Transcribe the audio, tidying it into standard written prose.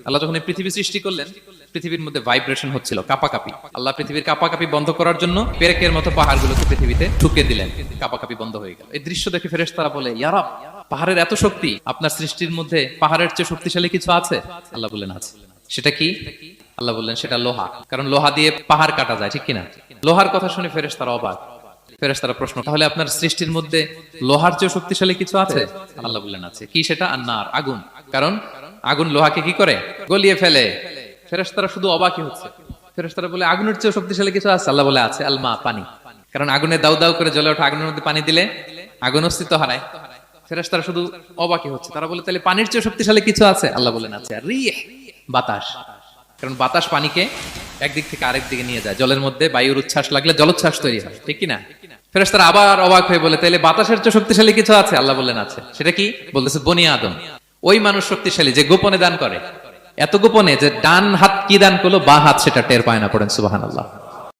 আল্লাহ যখন এই পৃথিবী সৃষ্টি করলেন, পৃথিবীর মধ্যে ভাইব্রেশন হচ্ছিল, কাঁপাকাঁপি। আল্লাহ পৃথিবীর কাঁপাকাঁপি বন্ধ করার জন্য পেরেকের মতো পাহাড়গুলোকে পৃথিবীতে ঠুকে দিলেন, কাঁপাকাঁপি বন্ধ হয়ে গেল। এই দৃশ্য দেখে ফেরেশতারা বলে, ইয়া রাব, পাহাড়ের এত শক্তি, আপনার সৃষ্টির মধ্যে পাহাড়ের চেয়ে শক্তিশালী কিছু আছে? আল্লাহ বললেন আছে। সেটা কি? আল্লাহ বললেন সেটা লোহা, কারণ লোহা দিয়ে পাহাড় কাটা যায়, ঠিক কিনা? লোহার কথা শুনে ফেরেশতারা অবাক। ফেরেশতারা প্রশ্ন, তাহলে আপনার সৃষ্টির মধ্যে লোহার চেয়ে শক্তিশালী কিছু আছে? আল্লাহ বললেন আছে। কি সেটা? আন্নার, আগুন। কারণ আগুন লোহাকে কি করে? গলিয়ে ফেলে। ফেরেশতারা শুধু অবাকই হচ্ছে। ফেরেশতারা বলে, আগুনের চেয়ে শক্তিশালী কিছু আছে? আল্লাহ বলে আছে, আলমা, পানি। কারণ আগুনে দাউ দাউ করে জ্বলে ওঠা আগুনের মধ্যে পানি দিলে আগুন অস্তিত্ব হারায়। ফেরেশতারা শুধু অবাকই হচ্ছে। তারা বলে, তাহলে পানির চেয়ে শক্তিশালী কিছু আছে? আল্লাহ বলেন আছে, রিহ, বাতাস। কারণ বাতাস পানিকে একদিক থেকে আরেক দিকে নিয়ে যায়। জলের মধ্যে বায়ুর উচ্ছ্বাস লাগলে জলোচ্ছ্বাস তৈরি হয়, ঠিক কিনা? ফেরেশতারা আবার অবাক হয়ে বলে, তাহলে বাতাসের চেয়ে শক্তিশালী কিছু আছে? আল্লাহ বললেন আছে। সেটা কি? বলতেছে বনি আদম। ওই মানুষ শক্তিশালী যে গোপনে দান করে, এত গোপনে যে ডান হাত কি দান করলো, বা হাত সেটা টের পায় না। পড়েন সুবহানাল্লাহ।